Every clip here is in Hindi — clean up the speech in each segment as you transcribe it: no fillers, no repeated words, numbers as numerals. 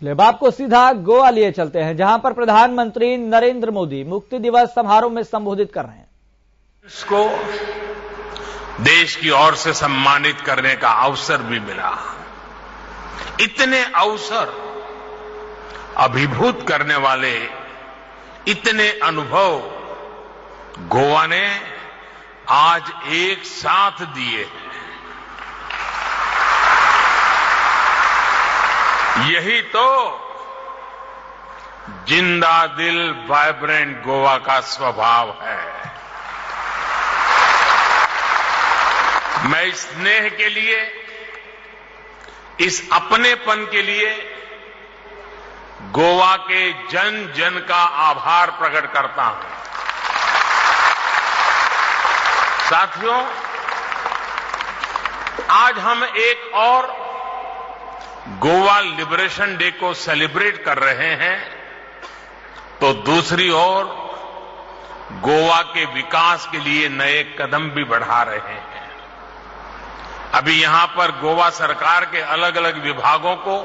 चलिए अब आपको सीधा गोवा लिए चलते हैं, जहां पर प्रधानमंत्री नरेंद्र मोदी मुक्ति दिवस समारोह में संबोधित कर रहे हैं। इसको देश की ओर से सम्मानित करने का अवसर भी मिला। इतने अवसर, अभिभूत करने वाले इतने अनुभव गोवा ने आज एक साथ दिए हैं। यही तो जिंदा दिल वाइब्रेंट गोवा का स्वभाव है। मैं इस स्नेह के लिए, इस अपनेपन के लिए गोवा के जन जन का आभार प्रकट करता हूं। साथियों, आज हम एक और गोवा लिबरेशन डे को सेलिब्रेट कर रहे हैं, तो दूसरी ओर गोवा के विकास के लिए नए कदम भी बढ़ा रहे हैं। अभी यहां पर गोवा सरकार के अलग अलग विभागों को,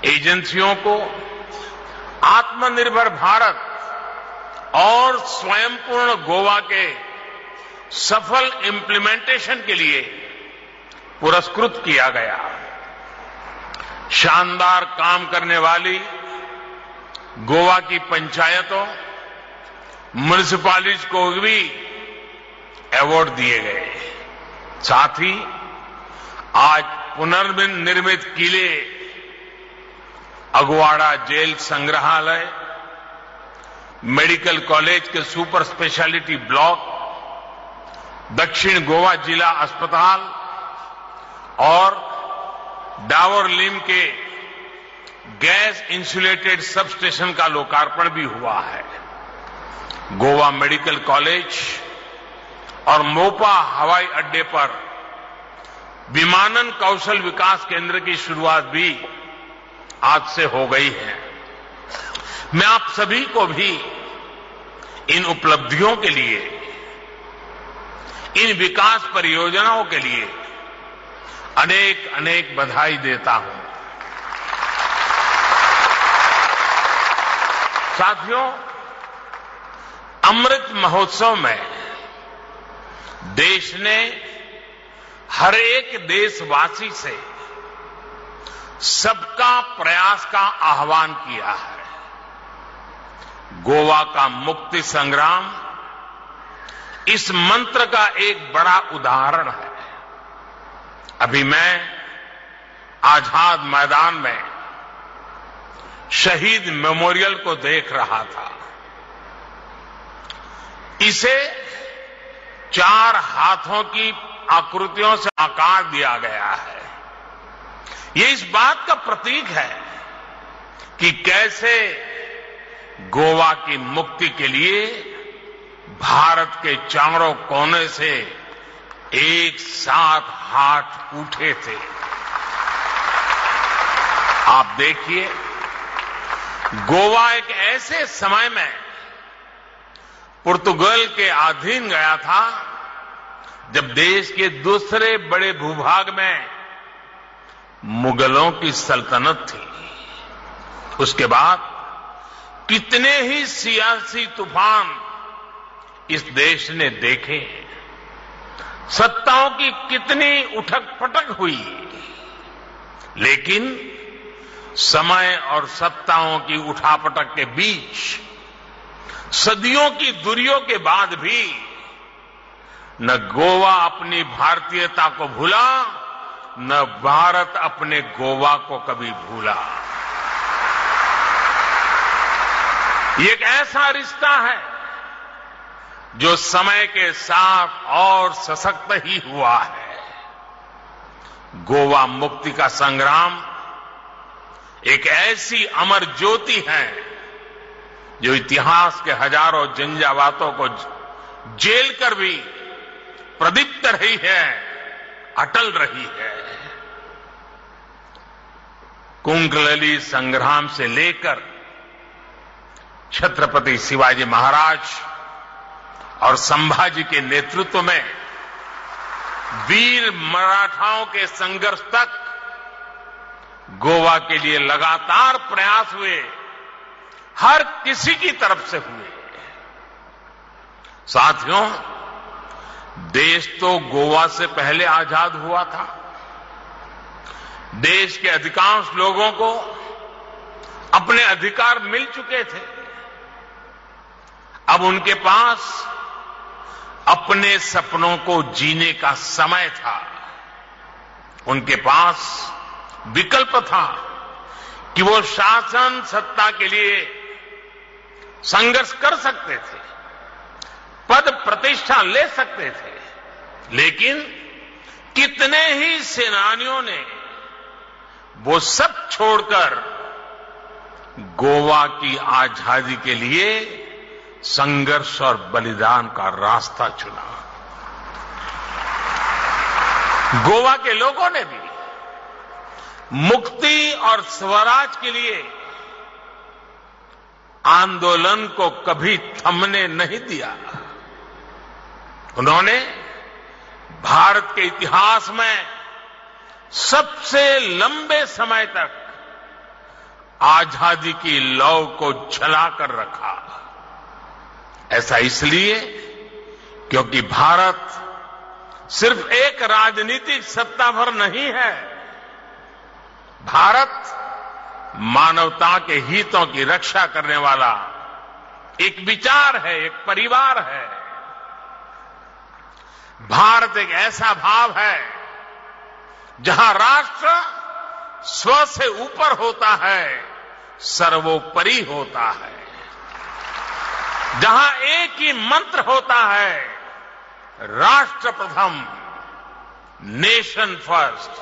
एजेंसियों को आत्मनिर्भर भारत और स्वयंपूर्ण गोवा के सफल इंप्लीमेंटेशन के लिए पुरस्कृत किया गया। शानदार काम करने वाली गोवा की पंचायतों, म्युनिसिपैलिटीज को भी अवार्ड दिए गए। साथ ही आज पुनर्निर्मित किले, अगवाड़ा जेल संग्रहालय, मेडिकल कॉलेज के सुपर स्पेशलिटी ब्लॉक, दक्षिण गोवा जिला अस्पताल और डावरलिम के गैस इंसुलेटेड सब स्टेशन का लोकार्पण भी हुआ है। गोवा मेडिकल कॉलेज और मोपा हवाई अड्डे पर विमानन कौशल विकास केंद्र की शुरुआत भी आज से हो गई है। मैं आप सभी को भी इन उपलब्धियों के लिए, इन विकास परियोजनाओं के लिए अनेक अनेक बधाई देता हूं। साथियों, अमृत महोत्सव में देश ने हर एक देशवासी से सबका प्रयास का आह्वान किया है। गोवा का मुक्ति संग्राम इस मंत्र का एक बड़ा उदाहरण है। अभी मैं आजाद मैदान में शहीद मेमोरियल को देख रहा था। इसे 4 हाथों की आकृतियों से आकार दिया गया है। ये इस बात का प्रतीक है कि कैसे गोवा की मुक्ति के लिए भारत के चारों कोने से एक साथ हाथ उठे थे। आप देखिए, गोवा एक ऐसे समय में पुर्तगाल के अधीन गया था जब देश के दूसरे बड़े भूभाग में मुगलों की सल्तनत थी। उसके बाद कितने ही सियासी तूफान इस देश ने देखे, सत्ताओं की कितनी उठक पटक हुई, लेकिन समय और सत्ताओं की उठापटक के बीच सदियों की दूरियों के बाद भी न गोवा अपनी भारतीयता को भूला, न भारत अपने गोवा को कभी भूला। ये एक ऐसा रिश्ता है जो समय के साथ और सशक्त ही हुआ है। गोवा मुक्ति का संग्राम एक ऐसी अमर ज्योति है जो इतिहास के हजारों झंझावातों को झेल कर भी प्रदीप्त रही है, अटल रही है। कुंकलली संग्राम से लेकर छत्रपति शिवाजी महाराज और संभाजी के नेतृत्व में वीर मराठाओं के संघर्ष तक गोवा के लिए लगातार प्रयास हुए, हर किसी की तरफ से हुए। साथियों, देश तो गोवा से पहले आजाद हुआ था। देश के अधिकांश लोगों को अपने अधिकार मिल चुके थे। अब उनके पास अपने सपनों को जीने का समय था। उनके पास विकल्प था कि वो शासन सत्ता के लिए संघर्ष कर सकते थे, पद प्रतिष्ठा ले सकते थे, लेकिन कितने ही सेनानियों ने वो सब छोड़कर गोवा की आजादी के लिए संघर्ष और बलिदान का रास्ता चुना। गोवा के लोगों ने भी मुक्ति और स्वराज के लिए आंदोलन को कभी थमने नहीं दिया। उन्होंने भारत के इतिहास में सबसे लंबे समय तक आजादी की लौ को जलाकर रखा। ऐसा इसलिए क्योंकि भारत सिर्फ एक राजनीतिक सत्ता भर नहीं है। भारत मानवता के हितों की रक्षा करने वाला एक विचार है, एक परिवार है। भारत एक ऐसा भाव है जहां राष्ट्र स्व से ऊपर होता है, सर्वोपरि होता है, जहां एक ही मंत्र होता है, राष्ट्र प्रथम, नेशन फर्स्ट,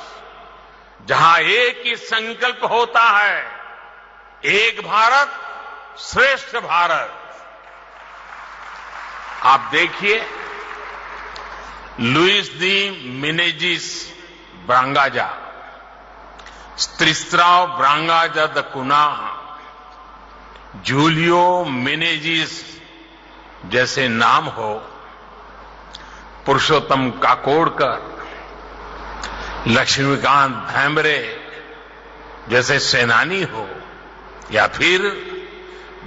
जहां एक ही संकल्प होता है, एक भारत श्रेष्ठ भारत। आप देखिए, लुइस दी मिनेजिस ब्रांगाजा, स्त्रिस्त्राव ब्रांगाजा द कुना, जूलियो मिनेजिस जैसे नाम हो, पुरुषोत्तम काकोडकर, लक्ष्मीकांत भैमरे जैसे सेनानी हो, या फिर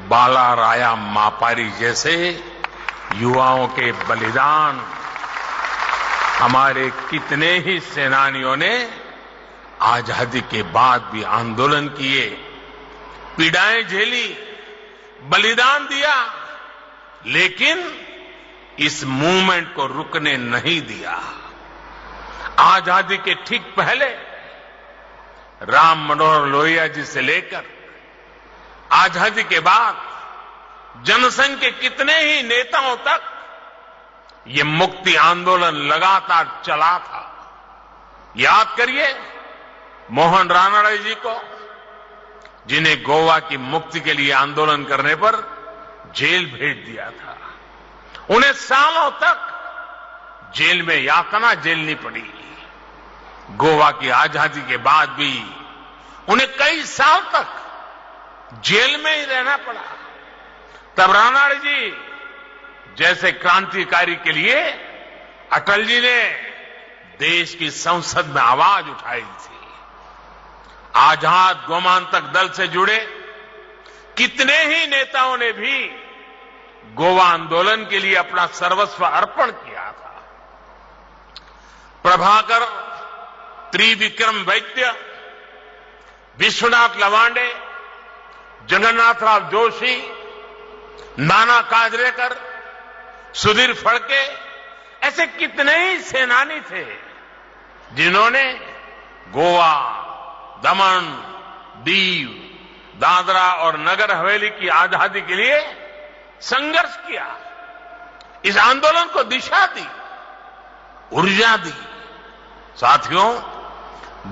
बालाराया मापारी जैसे युवाओं के बलिदान, हमारे कितने ही सेनानियों ने आजादी के बाद भी आंदोलन किए, पीड़ाएं झेली, बलिदान दिया, लेकिन इस मूवमेंट को रुकने नहीं दिया। आजादी के ठीक पहले राम मनोहर लोहिया जी से लेकर आजादी के बाद जनसंघ के कितने ही नेताओं तक ये मुक्ति आंदोलन लगातार चला था। याद करिए मोहन रानडे जी को, जिन्हें गोवा की मुक्ति के लिए आंदोलन करने पर जेल भेज दिया था। उन्हें सालों तक जेल में यातना झेलनी पड़ी। गोवा की आजादी के बाद भी उन्हें कई साल तक जेल में ही रहना पड़ा। तब रानडे जी जैसे क्रांतिकारी के लिए अटल जी ने देश की संसद में आवाज उठाई थी। आजाद गोमांतक दल से जुड़े कितने ही नेताओं ने भी गोवा आंदोलन के लिए अपना सर्वस्व अर्पण किया था। प्रभाकर त्रिविक्रम वैद्य, विश्वनाथ लवांडे, जगन्नाथराव जोशी, नाना काजरेकर, सुधीर फड़के, ऐसे कितने ही सेनानी थे जिन्होंने गोवा, दमन, दीव, दादरा और नगर हवेली की आजादी के लिए संघर्ष किया। इस आंदोलन को दिशा दी, ऊर्जा दी। साथियों,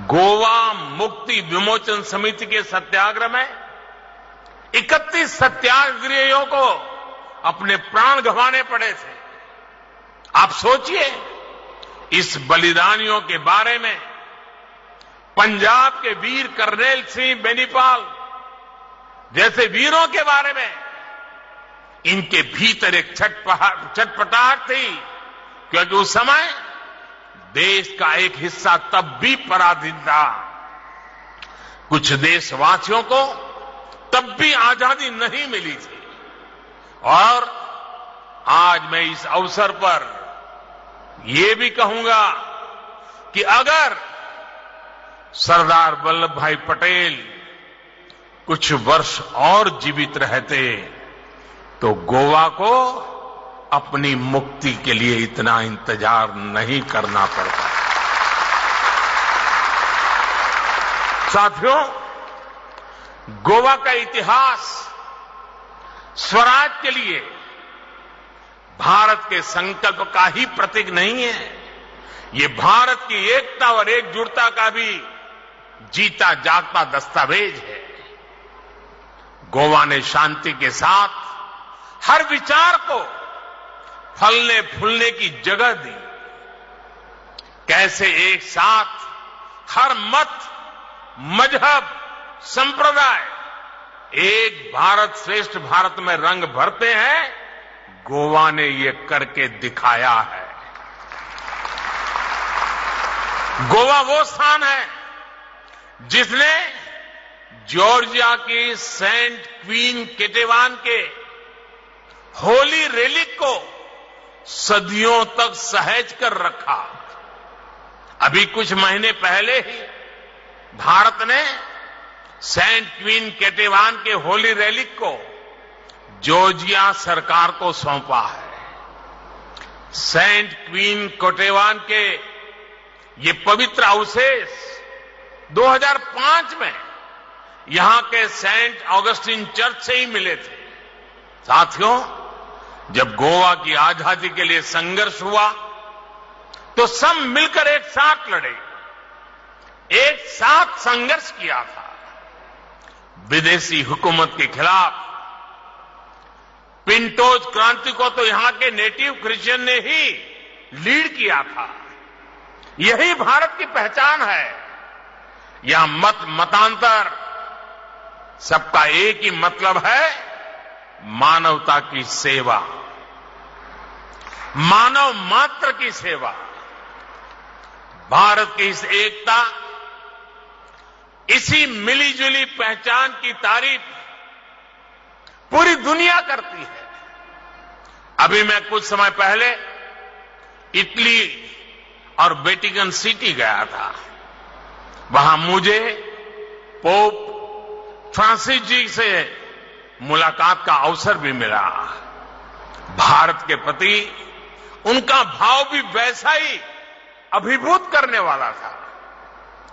गोवा मुक्ति विमोचन समिति के सत्याग्रह में 31 सत्याग्रहियों को अपने प्राण गंवाने पड़े थे। आप सोचिए, इस बलिदानियों के बारे में पंजाब के वीर करनेल सिंह बेनीपाल जैसे वीरों के बारे में इनके भीतर एक छटपटाहट थी, क्योंकि उस समय देश का एक हिस्सा तब भी पराधीन था। कुछ देशवासियों को तब भी आजादी नहीं मिली थी और आज मैं इस अवसर पर यह भी कहूंगा कि अगर सरदार वल्लभ भाई पटेल कुछ वर्ष और जीवित रहते तो गोवा को अपनी मुक्ति के लिए इतना इंतजार नहीं करना पड़ता। साथियों, गोवा का इतिहास स्वराज के लिए भारत के संकल्प का ही प्रतीक नहीं है, ये भारत की एकता और एकजुटता का भी जीता जागता दस्तावेज है। गोवा ने शांति के साथ हर विचार को फलने फूलने की जगह दी। कैसे एक साथ हर मत, मजहब, संप्रदाय एक भारत श्रेष्ठ भारत में रंग भरते हैं, गोवा ने ये करके दिखाया है। गोवा वो स्थान है जिसने जॉर्जिया की सेंट क्वीन केटेवान के होली रेलिक को सदियों तक सहेज कर रखा। अभी कुछ महीने पहले ही भारत ने सेंट क्वीन केटेवान के होली रेलिक को जॉर्जिया सरकार को सौंपा है। सेंट क्वीन केटेवान के ये पवित्र अवशेष 2005 में यहां के सेंट ऑगस्टिन चर्च से ही मिले थे। साथियों, जब गोवा की आजादी के लिए संघर्ष हुआ तो सब मिलकर एक साथ लड़े, एक साथ संघर्ष किया था। विदेशी हुकूमत के खिलाफ पिंटोज क्रांति को तो यहां के नेटिव क्रिश्चियन ने ही लीड किया था। यही भारत की पहचान है। यहां मत मतांतर, सबका एक ही मतलब है, मानवता की सेवा, मानव मात्र की सेवा। भारत की इस एकता, इसी मिलीजुली पहचान की तारीफ पूरी दुनिया करती है। अभी मैं कुछ समय पहले इटली और वेटिकन सिटी गया था। वहां मुझे पोप फ्रांसिस जी से मुलाकात का अवसर भी मिला। भारत के प्रति उनका भाव भी वैसा ही अभिभूत करने वाला था।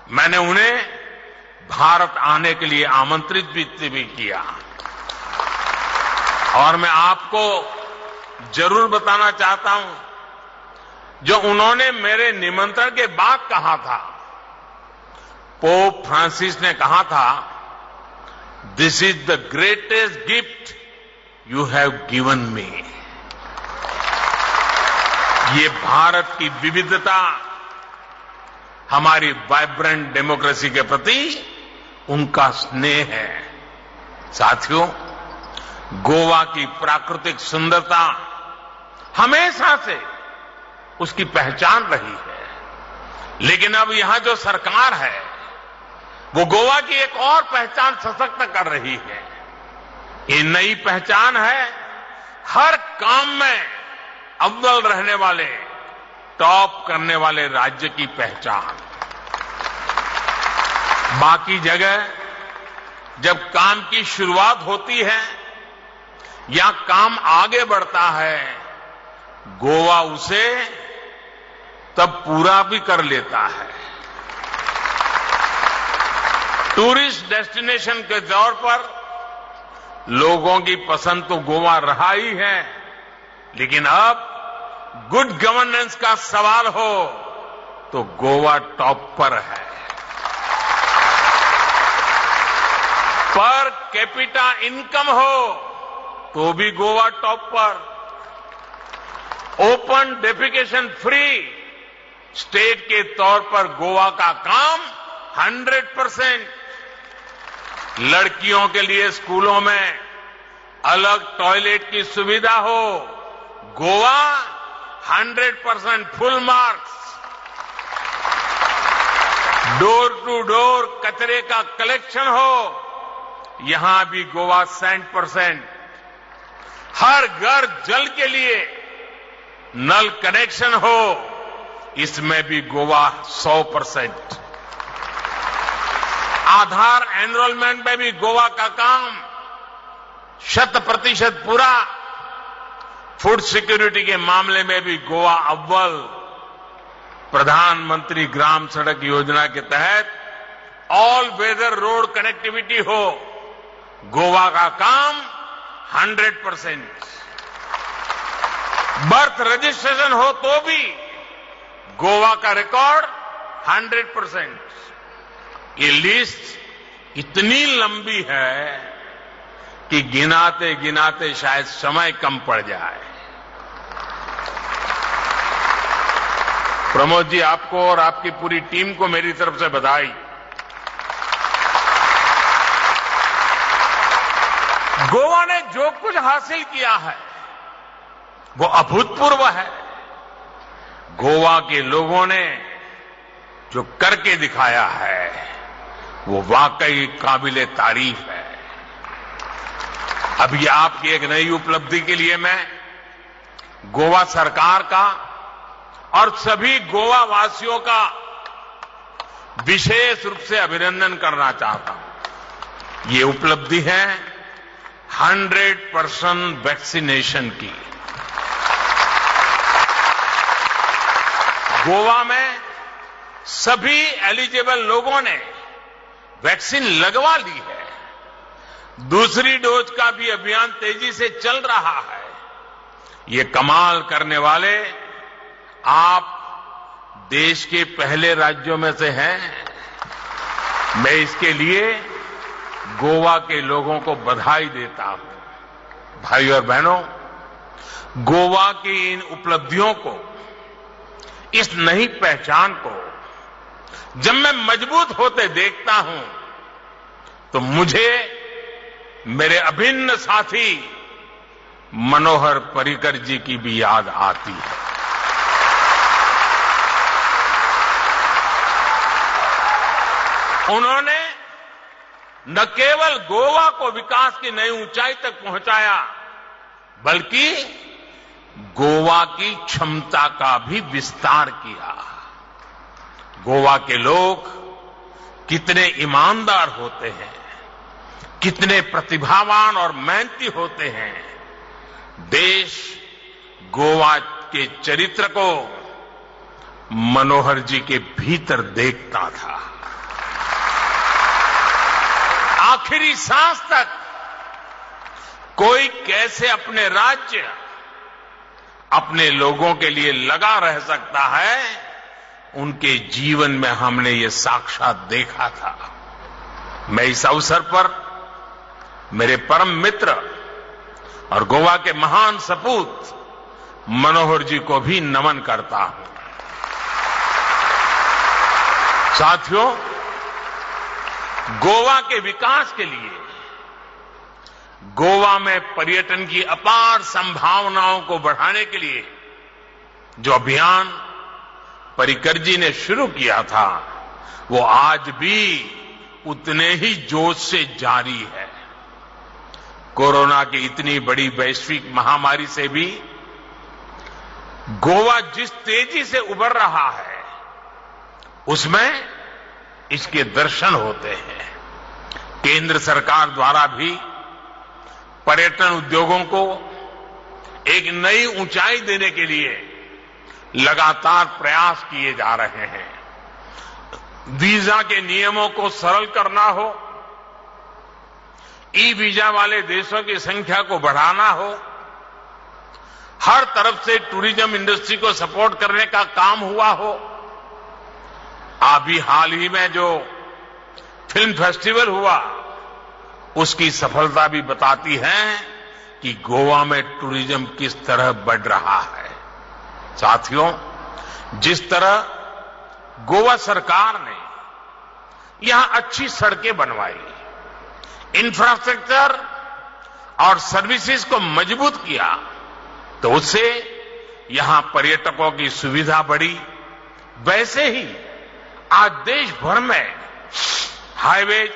मैंने उन्हें भारत आने के लिए आमंत्रित भी किया और मैं आपको जरूर बताना चाहता हूं, जो उन्होंने मेरे निमंत्रण के बाद कहा था। पोप फ्रांसिस ने कहा था, this is the greatest gift you have given me. ये भारत की विविधता, हमारी वाइब्रेंट डेमोक्रेसी के प्रति उनका स्नेह है। साथियों, गोवा की प्राकृतिक सुंदरता हमेशा से उसकी पहचान रही है, लेकिन अब यहां जो सरकार है वो गोवा की एक और पहचान सशक्त कर रही है। ये नई पहचान है हर काम में अव्वल रहने वाले, टॉप करने वाले राज्य की पहचान। बाकी जगह जब काम की शुरुआत होती है या काम आगे बढ़ता है, गोवा उसे तब पूरा भी कर लेता है। टूरिस्ट डेस्टिनेशन के तौर पर लोगों की पसंद तो गोवा रहा ही है, लेकिन अब गुड गवर्नेंस का सवाल हो तो गोवा टॉप पर है। पर कैपिटा इनकम हो तो भी गोवा टॉप पर। ओपन डेफिकेशन फ्री स्टेट के तौर पर गोवा का काम 100%। लड़कियों के लिए स्कूलों में अलग टॉयलेट की सुविधा हो, Goa 100% full marks. Door to door कचरे का कलेक्शन हो, यहां भी गोवा 100%। हर घर जल के लिए नल कनेक्शन हो, इसमें भी गोवा 100%। आधार एनरोलमेंट में भी गोवा का काम 100% पूरा। फूड सिक्योरिटी के मामले में भी गोवा अव्वल। प्रधानमंत्री ग्राम सड़क योजना के तहत ऑल वेदर रोड कनेक्टिविटी हो, गोवा का काम 100%। बर्थ रजिस्ट्रेशन हो तो भी गोवा का रिकॉर्ड 100%। ये लिस्ट इतनी लंबी है कि गिनाते गिनाते शायद समय कम पड़ जाए। प्रमोद जी, आपको और आपकी पूरी टीम को मेरी तरफ से बधाई। गोवा ने जो कुछ हासिल किया है वो अभूतपूर्व है। गोवा के लोगों ने जो करके दिखाया है वो वाकई काबिले तारीफ है। अभी आपकी एक नई उपलब्धि के लिए मैं गोवा सरकार का और सभी गोवा वासियों का विशेष रूप से अभिनंदन करना चाहता हूं। ये उपलब्धि है 100% वैक्सीनेशन की। गोवा में सभी एलिजिबल लोगों ने वैक्सीन लगवा ली है। दूसरी डोज का भी अभियान तेजी से चल रहा है। ये कमाल करने वाले आप देश के पहले राज्यों में से हैं। मैं इसके लिए गोवा के लोगों को बधाई देता हूं। भाई और बहनों, गोवा की इन उपलब्धियों को, इस नई पहचान को जब मैं मजबूत होते देखता हूं तो मुझे मेरे अभिन्न साथी मनोहर पर्रिकर जी की भी याद आती है। उन्होंने न केवल गोवा को विकास की नई ऊंचाई तक पहुंचाया, बल्कि गोवा की क्षमता का भी विस्तार किया। गोवा के लोग कितने ईमानदार होते हैं, कितने प्रतिभावान और मेहनती होते हैं। देश गोवा के चरित्र को मनोहर जी के भीतर देखता था। आखिरी सांस तक कोई कैसे अपने राज्य, अपने लोगों के लिए लगा रह सकता है, उनके जीवन में हमने ये साक्षात देखा था। मैं इस अवसर पर मेरे परम मित्र और गोवा के महान सपूत मनोहर जी को भी नमन करता हूं। साथियों, गोवा के विकास के लिए, गोवा में पर्यटन की अपार संभावनाओं को बढ़ाने के लिए जो अभियान पर्रिकर जी ने शुरू किया था, वो आज भी उतने ही जोश से जारी है। कोरोना की इतनी बड़ी वैश्विक महामारी से भी गोवा जिस तेजी से उबर रहा है, उसमें इसके दर्शन होते हैं। केंद्र सरकार द्वारा भी पर्यटन उद्योगों को एक नई ऊंचाई देने के लिए लगातार प्रयास किए जा रहे हैं। वीजा के नियमों को सरल करना हो, ई वीजा वाले देशों की संख्या को बढ़ाना हो, हर तरफ से टूरिज्म इंडस्ट्री को सपोर्ट करने का काम हुआ हो। अभी हाल ही में जो फिल्म फेस्टिवल हुआ, उसकी सफलता भी बताती है कि गोवा में टूरिज्म किस तरह बढ़ रहा है। साथियों, जिस तरह गोवा सरकार ने यहां अच्छी सड़कें बनवाई, इंफ्रास्ट्रक्चर और सर्विसेज को मजबूत किया, तो उससे यहां पर्यटकों की सुविधा बढ़ी। वैसे ही आज देश भर में हाईवेज,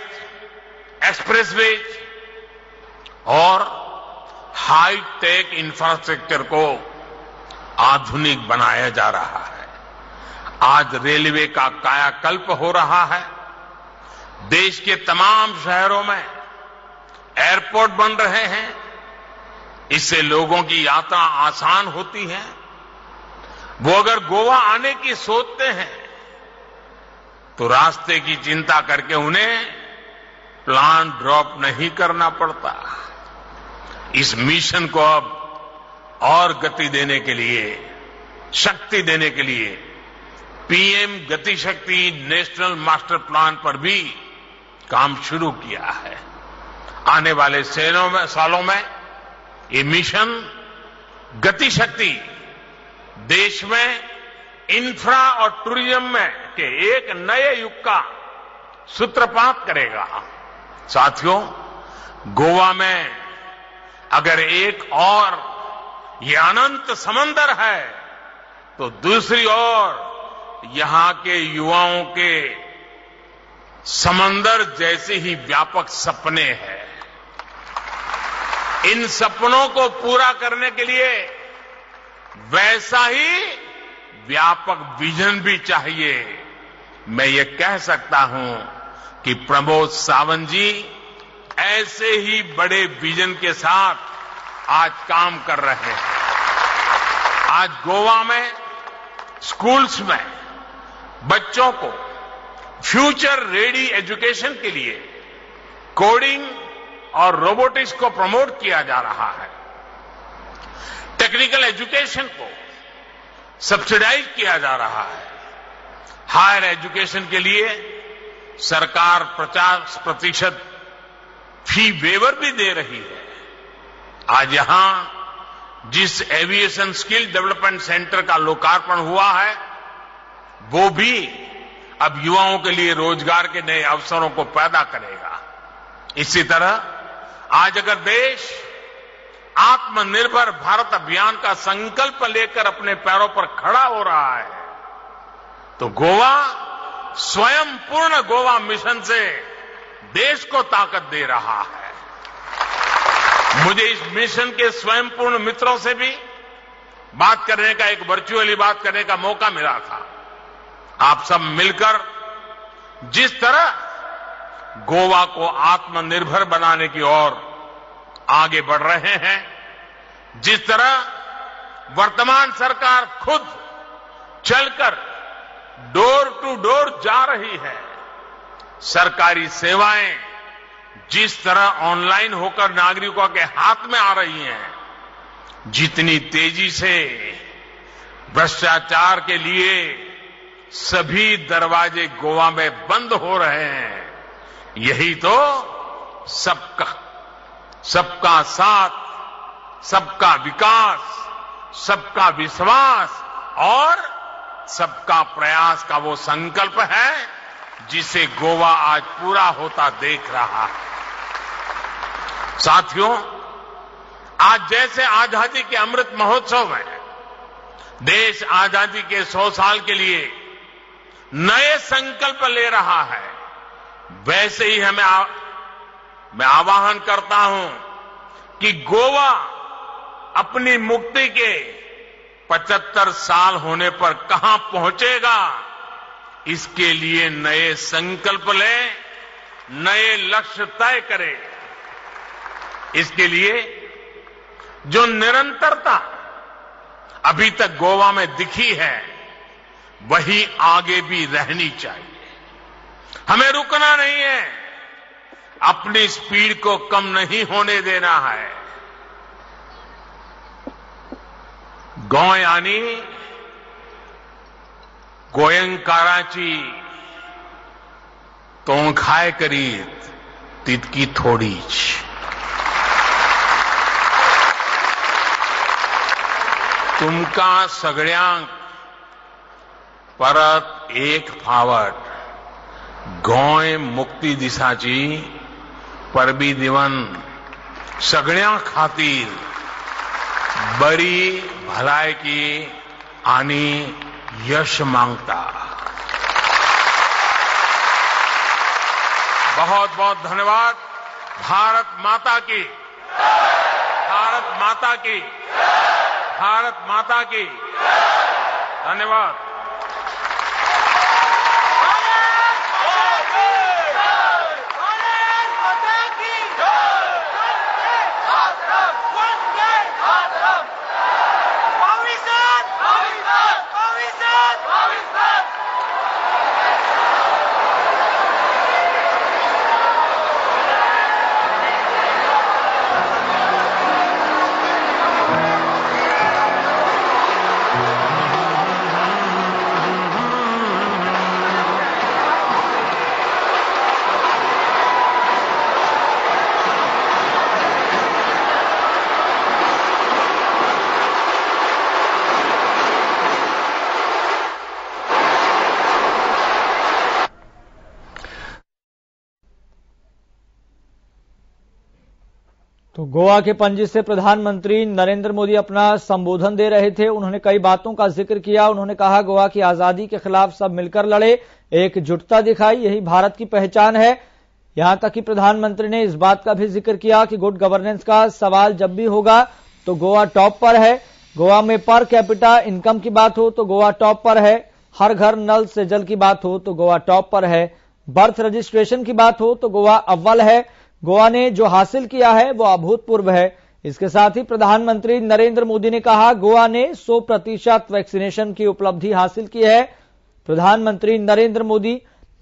एक्सप्रेसवेज और हाई टेक इंफ्रास्ट्रक्चर को आधुनिक बनाया जा रहा है। आज रेलवे का कायाकल्प हो रहा है। देश के तमाम शहरों में एयरपोर्ट बन रहे हैं। इससे लोगों की यात्रा आसान होती है। वो अगर गोवा आने की सोचते हैं तो रास्ते की चिंता करके उन्हें प्लान ड्रॉप नहीं करना पड़ता। इस मिशन को अब और गति देने के लिए, शक्ति देने के लिए पीएम गति शक्ति नेशनल मास्टर प्लान पर भी काम शुरू किया है। आने वाले सालों में ये मिशन गति शक्ति देश में इंफ्रा और टूरिज्म में के एक नए युग का सूत्रपात करेगा। साथियों, गोवा में अगर एक और ये अनंत समंदर है तो दूसरी ओर यहां के युवाओं के समंदर जैसे ही व्यापक सपने हैं। इन सपनों को पूरा करने के लिए वैसा ही व्यापक विजन भी चाहिए। मैं ये कह सकता हूं कि प्रमोद सावंत जी ऐसे ही बड़े विजन के साथ आज काम कर रहे हैं। आज गोवा में स्कूल्स में बच्चों को फ्यूचर रेडी एजुकेशन के लिए कोडिंग और रोबोटिक्स को प्रमोट किया जा रहा है। टेक्निकल एजुकेशन को सब्सिडाइज किया जा रहा है। हायर एजुकेशन के लिए सरकार 50% फी वेवर भी दे रही है। आज यहां जिस एविएशन स्किल डेवलपमेंट सेंटर का लोकार्पण हुआ है वो भी अब युवाओं के लिए रोजगार के नए अवसरों को पैदा करेगा। इसी तरह आज अगर देश आत्मनिर्भर भारत अभियान का संकल्प लेकर अपने पैरों पर खड़ा हो रहा है तो गोवा स्वयं पूर्ण गोवा मिशन से देश को ताकत दे रहा है। मुझे इस मिशन के स्वयं पूर्ण मित्रों से भी बात करने का, एक वर्चुअली बात करने का मौका मिला था। आप सब मिलकर जिस तरह गोवा को आत्मनिर्भर बनाने की ओर आगे बढ़ रहे हैं, जिस तरह वर्तमान सरकार खुद चलकर डोर टू डोर जा रही है, सरकारी सेवाएं जिस तरह ऑनलाइन होकर नागरिकों के हाथ में आ रही हैं, जितनी तेजी से भ्रष्टाचार के लिए सभी दरवाजे गोवा में बंद हो रहे हैं, यही तो सबका साथ, सबका विकास, सबका विश्वास और सबका प्रयास का वो संकल्प है जिसे गोवा आज पूरा होता देख रहा है। साथियों, आज जैसे आजादी के अमृत महोत्सव में देश आजादी के 100 साल के लिए नए संकल्प ले रहा है, वैसे ही मैं आह्वान करता हूं कि गोवा अपनी मुक्ति के 75 साल होने पर कहां पहुंचेगा, इसके लिए नए संकल्प ले, नए लक्ष्य तय करे। इसके लिए जो निरंतरता अभी तक गोवा में दिखी है वही आगे भी रहनी चाहिए। हमें रुकना नहीं है, अपनी स्पीड को कम नहीं होने देना है। गोंयानी गोयंकाराची तोंखाय करीत तितकी थोडीच। तुमका सगळ्यांक परत एक फावट गोंय मुक्ती दिसाची परबी दिवन सगळ्यां खातीर बरी भलायकी आनी यश मागता। बहुत बहुत धन्यवाद। भारत माता की, भारत माता की, भारत माता की। धन्यवाद। तो गोवा के पणजी से प्रधानमंत्री नरेंद्र मोदी अपना संबोधन दे रहे थे। उन्होंने कई बातों का जिक्र किया। उन्होंने कहा गोवा की आजादी के खिलाफ सब मिलकर लड़े, एकजुटता दिखाई, यही भारत की पहचान है। यहां तक कि प्रधानमंत्री ने इस बात का भी जिक्र किया कि गुड गवर्नेंस का सवाल जब भी होगा तो गोवा टॉप पर है। गोवा में पर कैपिटा इनकम की बात हो तो गोवा टॉप पर है। हर घर नल से जल की बात हो तो गोवा टॉप पर है। बर्थ रजिस्ट्रेशन की बात हो तो गोवा अव्वल है। गोवा ने जो हासिल किया है वो अभूतपूर्व है। इसके साथ ही प्रधानमंत्री नरेंद्र मोदी ने कहा गोवा ने 100% वैक्सीनेशन की उपलब्धि हासिल की है। प्रधानमंत्री नरेंद्र मोदी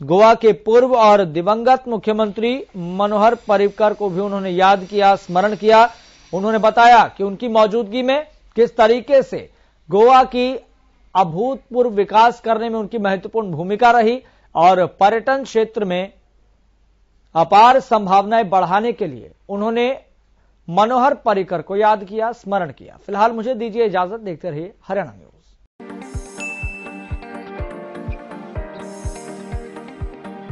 गोवा के पूर्व और दिवंगत मुख्यमंत्री मनोहर पर्रिकर को भी उन्होंने याद किया, स्मरण किया। उन्होंने बताया कि उनकी मौजूदगी में किस तरीके से गोवा की अभूतपूर्व विकास करने में उनकी महत्वपूर्ण भूमिका रही और पर्यटन क्षेत्र में अपार संभावनाएं बढ़ाने के लिए उन्होंने मनोहर पर्रिकर को याद किया, स्मरण किया। फिलहाल मुझे दीजिए इजाजत, देखते रहिए हरियाणा न्यूज।